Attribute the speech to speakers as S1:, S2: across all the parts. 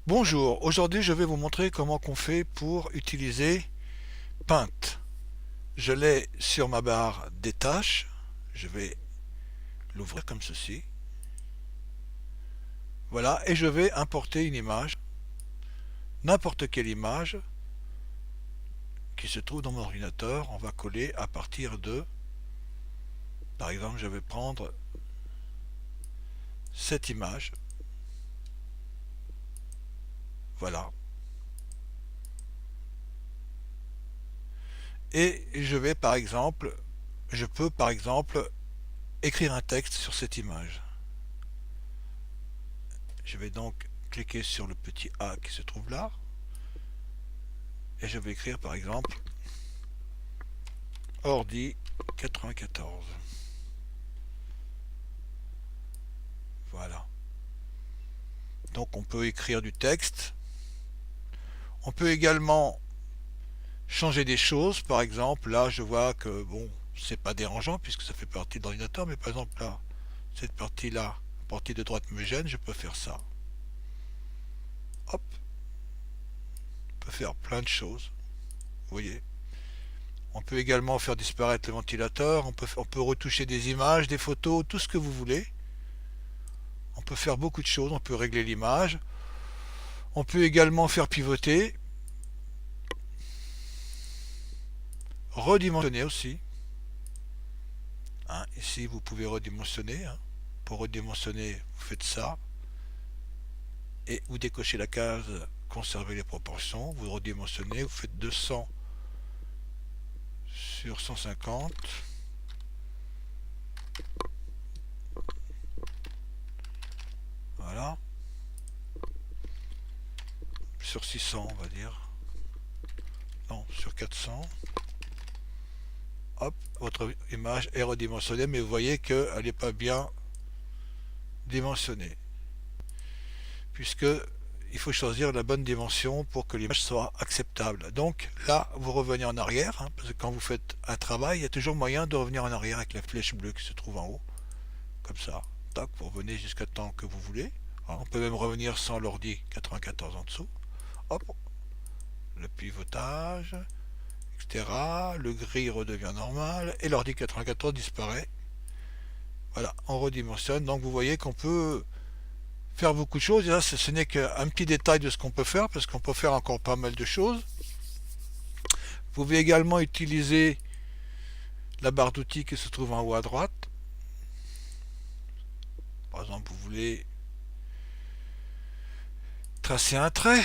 S1: Bonjour, aujourd'hui je vais vous montrer comment on fait pour utiliser Paint. Je l'ai sur ma barre des tâches, je vais l'ouvrir comme ceci. Voilà, et je vais importer une image, n'importe quelle image qui se trouve dans mon ordinateur. On va coller à partir de, par exemple, je vais prendre cette image, voilà, et je peux par exemple écrire un texte sur cette image. Je vais donc cliquer sur le petit A qui se trouve là, et je vais écrire par exemple Ordi 94. Voilà. Donc on peut écrire du texte. On peut également changer des choses. Par exemple, là je vois que bon, c'est pas dérangeant puisque ça fait partie de l'ordinateur, mais par exemple là, cette partie-là, la partie de droite me gêne, je peux faire ça. Hop, on peut faire plein de choses. Vous voyez. On peut également faire disparaître le ventilateur, on peut retoucher des images, des photos, tout ce que vous voulez. On peut faire beaucoup de choses, on peut régler l'image. On peut également faire pivoter, redimensionner aussi. Hein, ici, vous pouvez redimensionner. Hein. Pour redimensionner, vous faites ça. Et vous décochez la case conserver les proportions. Vous redimensionnez, vous faites 200 sur 150. Voilà. Sur 600, on va dire. Non, sur 400. Hop, votre image est redimensionnée, mais vous voyez qu'elle n'est pas bien dimensionnée. Puisque il faut choisir la bonne dimension pour que l'image soit acceptable. Donc là, vous revenez en arrière, hein, parce que quand vous faites un travail, il y a toujours moyen de revenir en arrière avec la flèche bleue qui se trouve en haut, comme ça. Tac, vous revenez jusqu'à temps que vous voulez. Alors, on peut même revenir sans l'ordi 94 en dessous. Hop, le pivotage, etc. Le gris redevient normal et l'ordi 94 disparaît. Voilà, on redimensionne. Donc vous voyez qu'on peut faire beaucoup de choses. Et là, ce n'est qu'un petit détail de ce qu'on peut faire, parce qu'on peut faire encore pas mal de choses. Vous pouvez également utiliser la barre d'outils qui se trouve en haut à droite. Par exemple, vous voulez tracer un trait.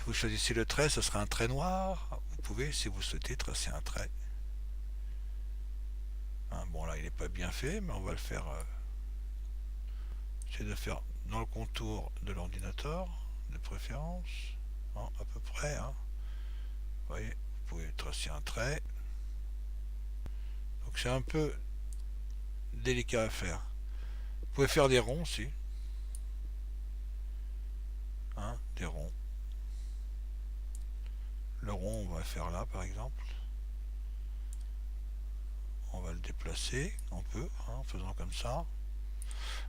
S1: Vous choisissez le trait, ce sera un trait noir. Vous pouvez, si vous souhaitez, tracer un trait. Hein, bon, là, il n'est pas bien fait, mais on va le faire. J'essaie de faire dans le contour de l'ordinateur, de préférence. Hein, à peu près. Hein. Vous voyez, vous pouvez tracer un trait. Donc c'est un peu délicat à faire. Vous pouvez faire des ronds aussi. Hein, des ronds. Le rond, on va faire là par exemple. On va le déplacer, on peut, hein, en faisant comme ça.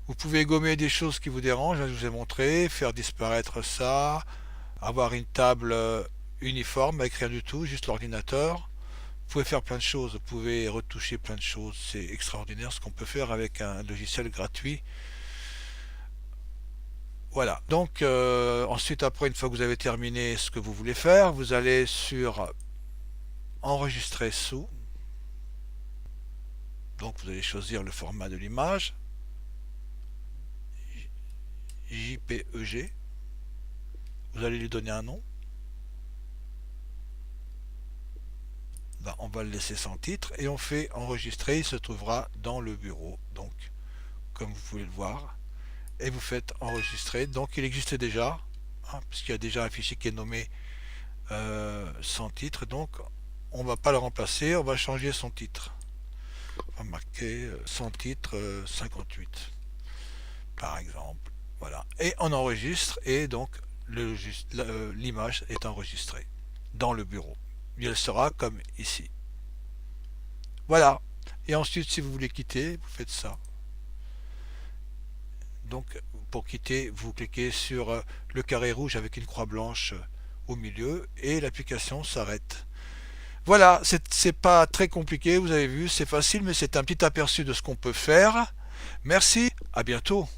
S1: Vous pouvez gommer des choses qui vous dérangent, je vous ai montré, faire disparaître ça, avoir une table uniforme avec rien du tout, juste l'ordinateur. Vous pouvez faire plein de choses, vous pouvez retoucher plein de choses, c'est extraordinaire ce qu'on peut faire avec un logiciel gratuit. Voilà, donc ensuite après une fois que vous avez terminé ce que vous voulez faire, vous allez sur enregistrer sous, donc vous allez choisir le format de l'image, JPEG, vous allez lui donner un nom. Là, on va le laisser sans titre et on fait enregistrer, il se trouvera dans le bureau, donc comme vous pouvez le voir, et vous faites enregistrer. Donc il existe déjà, hein, puisqu'il y a déjà un fichier qui est nommé sans titre, donc on ne va pas le remplacer, on va changer son titre. On va marquer sans titre 58 par exemple. Voilà. Et on enregistre et donc l'image est enregistrée dans le bureau. Elle sera comme ici. Voilà. Et ensuite, si vous voulez quitter, vous faites ça. Donc pour quitter, vous cliquez sur le carré rouge avec une croix blanche au milieu et l'application s'arrête. Voilà, c'est pas très compliqué, vous avez vu, c'est facile, mais c'est un petit aperçu de ce qu'on peut faire. Merci, à bientôt.